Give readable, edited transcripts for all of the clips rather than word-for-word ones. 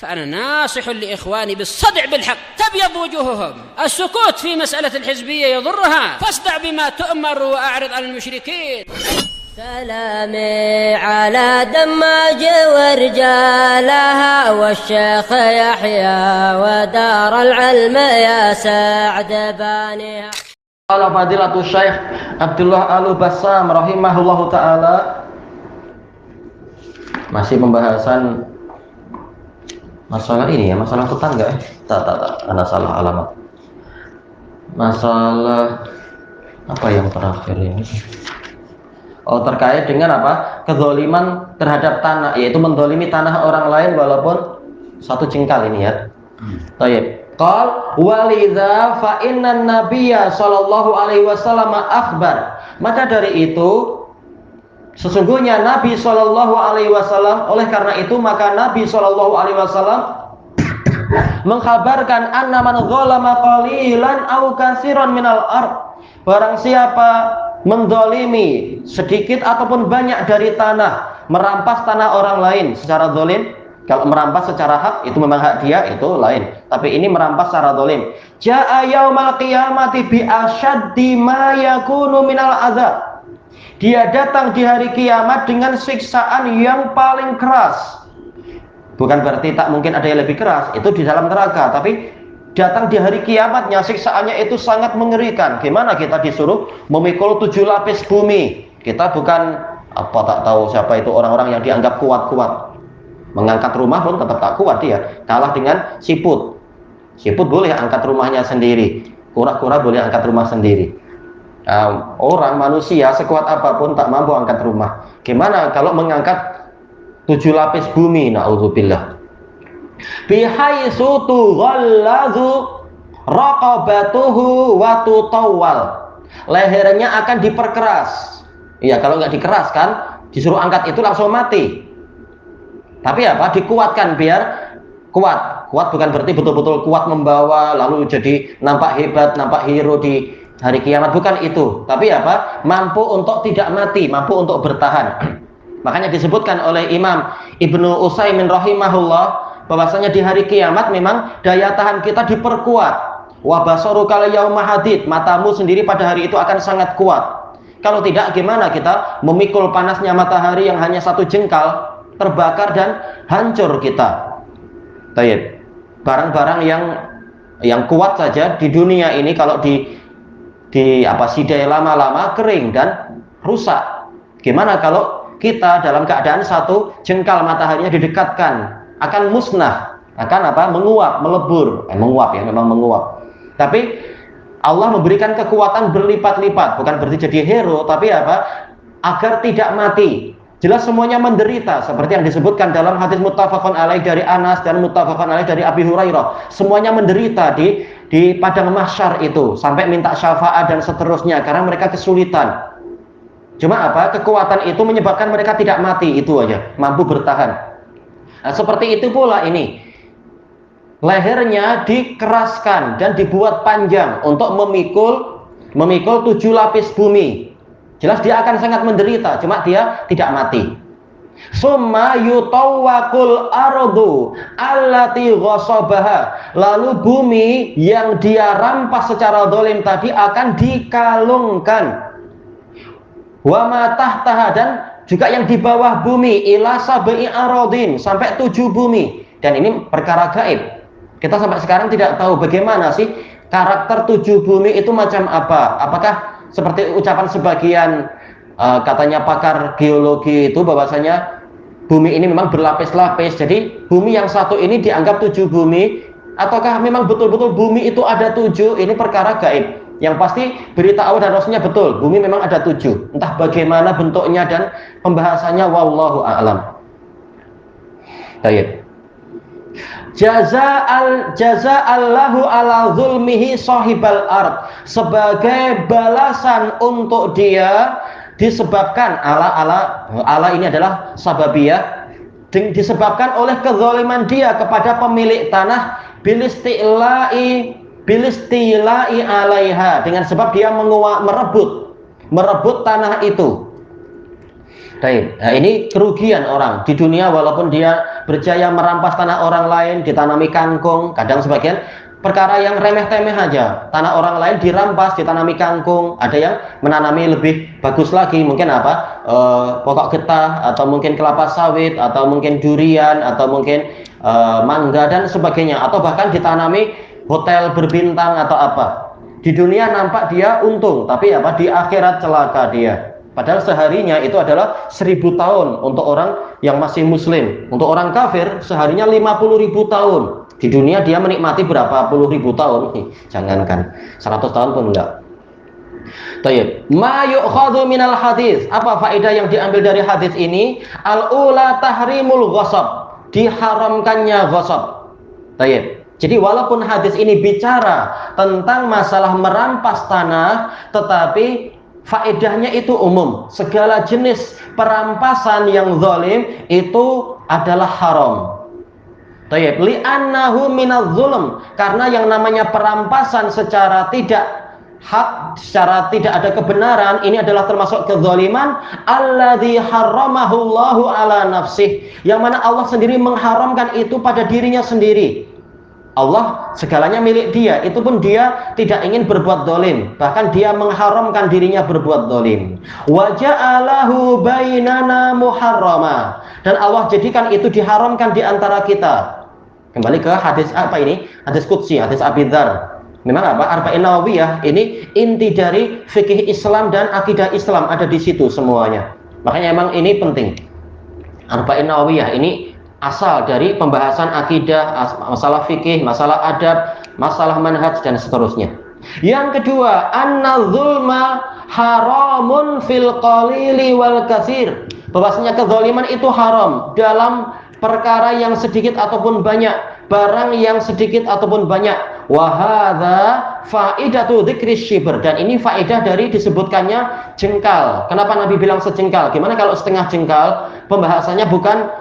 فأنا ناصح لإخواني بالصدع بالحق تبيض وجوههم. السكوت في مسألة الحزبية يضرها، فاصدع بما تؤمر وأعرض عن المشركين. سلامي على دماج ورجالها والشيخ يحيى ودار العلم يا سعد بانيها. قال فضيلة الشيخ Abdullah Al-Bassam rahimahullahu ta'ala. Masih pembahasan masalah ini ya, masalah tetangga ya? Tak, Anda salah alamat. Masalah apa yang terakhir ini? Oh, terkait dengan apa? Kezaliman terhadap tanah, yaitu mendolimi tanah orang lain walaupun satu jengkal ini ya. Baik. Qal walidza fa innan nabiyya sallallahu alaihi wasallam akhbar. Maka dari itu sesungguhnya Nabi sallallahu alaihi wasallam, oleh karena itu maka Nabi sallallahu alaihi wasallam mengkhabarkan anna man zalama qalilan aw katsiran minal ard. Barang siapa mendolimi sedikit ataupun banyak dari tanah, merampas tanah orang lain secara zalim. Kalau merampas secara hak itu memang hak dia, itu lain. Tapi ini merampas secara zalim. Jaa yaumal qiyamati bi asyaddi ma yakunu minal azab. Dia datang di hari kiamat dengan siksaan yang paling keras. Bukan berarti tak mungkin ada yang lebih keras, itu di dalam neraka, tapi datang di hari kiamatnya siksaannya itu sangat mengerikan. Gimana kita disuruh memikul 7 lapis bumi? Kita bukan apa tak tahu siapa itu orang-orang yang dianggap kuat-kuat. Mengangkat rumah pun tetap tak kuat dia. Kalah dengan siput. Siput boleh angkat rumahnya sendiri. Kura-kura boleh angkat rumah sendiri. Orang manusia sekuat apapun tak mampu angkat rumah. Gimana kalau mengangkat 7 lapis bumi? Na'udzubillah. Bihaitsu tughallazu raqabatuhu wa tutawwal. Lehernya akan diperkeras. Iya, kalau nggak dikeraskan, disuruh angkat itu langsung mati. Tapi apa? Dikuatkan biar kuat. Kuat bukan berarti betul-betul kuat membawa lalu jadi nampak hebat, nampak hero di hari kiamat, bukan itu. Tapi apa? Mampu untuk tidak mati, mampu untuk bertahan. Makanya disebutkan oleh Imam Ibnu Utsaimin rahimahullah bahwasanya di hari kiamat memang daya tahan kita diperkuat. Wa basaruka yauma hadid, matamu sendiri pada hari itu akan sangat kuat. Kalau tidak gimana kita memikul panasnya matahari yang hanya satu jengkal, terbakar dan hancur kita. Baik. Barang-barang yang kuat saja di dunia ini kalau sidai lama-lama kering dan rusak. Gimana kalau kita dalam keadaan satu jengkal mataharinya didekatkan, akan musnah, akan menguap, melebur. Menguap ya, memang menguap. Tapi Allah memberikan kekuatan berlipat-lipat, bukan berarti jadi hero, tapi agar tidak mati. Jelas semuanya menderita, seperti yang disebutkan dalam hadis muttafaqun alaih dari Anas dan muttafaqun alaih dari Abi Hurairah. Semuanya menderita di padang mahsyar itu, sampai minta syafaat dan seterusnya karena mereka kesulitan. Cuma kekuatan itu menyebabkan mereka tidak mati, itu aja, mampu bertahan. Nah, seperti itu pula ini. Lehernya dikeraskan dan dibuat panjang untuk memikul 7 lapis bumi. Jelas dia akan sangat menderita, cuma dia tidak mati. Summa yutawwaqul ardu allati ghasabaha. Lalu bumi yang dia rampas secara zalim tadi akan dikalungkan. Wa ma tahtaha, dan juga yang di bawah bumi, ila sab'i aradin, sampai 7 bumi. Dan ini perkara gaib. Kita sampai sekarang tidak tahu bagaimana sih karakter 7 bumi itu macam apa. Apakah seperti ucapan sebagian katanya pakar geologi itu bahwasanya bumi ini memang berlapis-lapis. Jadi bumi yang satu ini dianggap 7 bumi, ataukah memang betul-betul bumi itu ada 7? Ini perkara gaib. Yang pasti berita Allah dan Rasulnya betul, bumi memang ada 7. Entah bagaimana bentuknya dan pembahasannya, wallahu a'lam. Baik. Jaza'allahu ala zulmihi sahibal ard. Sebagai balasan untuk dia, disebabkan ala ini adalah sababiyah, disebabkan oleh kezaliman dia kepada pemilik tanah, bilistilai alaiha, dengan sebab dia merebut tanah itu. Baik, nah, ini kerugian orang di dunia walaupun dia berjaya merampas tanah orang lain, ditanami kangkung, kadang sebagian perkara yang remeh-temeh aja, tanah orang lain dirampas, ditanami kangkung, ada yang menanami lebih bagus lagi, mungkin apa, pokok getah, atau mungkin kelapa sawit, atau mungkin durian, atau mungkin mangga dan sebagainya, atau bahkan ditanami hotel berbintang atau apa. Di dunia nampak dia untung, tapi apa, di akhirat celaka dia. Padahal seharinya itu adalah 1000 tahun untuk orang yang masih muslim. Untuk orang kafir seharinya 50.000 tahun. Di dunia dia menikmati berapa puluh ribu tahun. Jangankan 100 tahun pun enggak. Tayyib. Ma yu'khadhu minal hadis. Apa faedah yang diambil dari hadis ini? Al-ula tahrimul ghasab. Diharamkannya ghasab. Tayyib. Jadi walaupun hadis ini bicara tentang masalah merampas tanah, tetapi faedahnya itu umum. Segala jenis perampasan yang zalim itu adalah haram. Tayyib, li'annahu minadz zulm, karena yang namanya perampasan secara tidak hak, secara tidak ada kebenaran, ini adalah termasuk kezaliman alladzi harramahullahu ala nafsih, yang mana Allah sendiri mengharamkan itu pada dirinya sendiri. Allah segalanya milik dia, itu pun dia tidak ingin berbuat dolim, bahkan dia mengharamkan dirinya berbuat dolim. Wa ja'alahu bainana muharrama, dan Allah jadikan itu diharamkan di antara kita. Kembali ke hadis apa ini? Hadis qudsi, hadis Abi Dzar. Memang apa? Arba'in Nawawiyah ini inti dari fikih Islam dan akidah Islam, ada di situ semuanya. Makanya emang ini penting. Arba'in Nawawiyah ini asal dari pembahasan akidah, masalah fikih, masalah adab, masalah manhaj dan seterusnya. Yang kedua, anna zulma haramun fil qalili wal katsir. Bahwasanya kezaliman itu haram dalam perkara yang sedikit ataupun banyak, barang yang sedikit ataupun banyak. Wa hadza faidatu dzikri syibr, dan ini faedah dari disebutkannya jengkal. Kenapa Nabi bilang sejengkal? Gimana kalau setengah jengkal? Pembahasannya bukan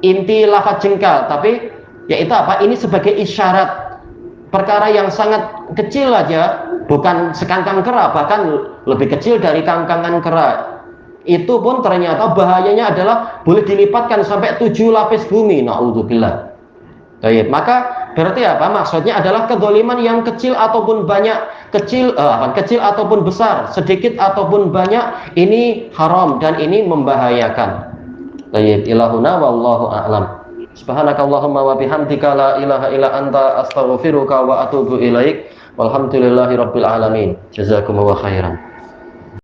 inti lafaz jengkal, tapi yaitu apa? Ini sebagai isyarat perkara yang sangat kecil aja, bukan sekangkang kera, bahkan lebih kecil dari kangkangan kera. Itu pun ternyata bahayanya adalah boleh dilipatkan sampai 7 lapis bumi. Na'udzubillah. Baik, maka berarti apa? Maksudnya adalah kezaliman yang kecil ataupun banyak, kecil ataupun besar, sedikit ataupun banyak, ini haram dan ini membahayakan. Baik, ilahuna wallahu a'lam. Subhanakallahumma wa bihamdika la ilaha illa anta astaghfiruka wa atubu ilaik. Walhamdulillahirabbil alamin. Jazakumullahu khairan.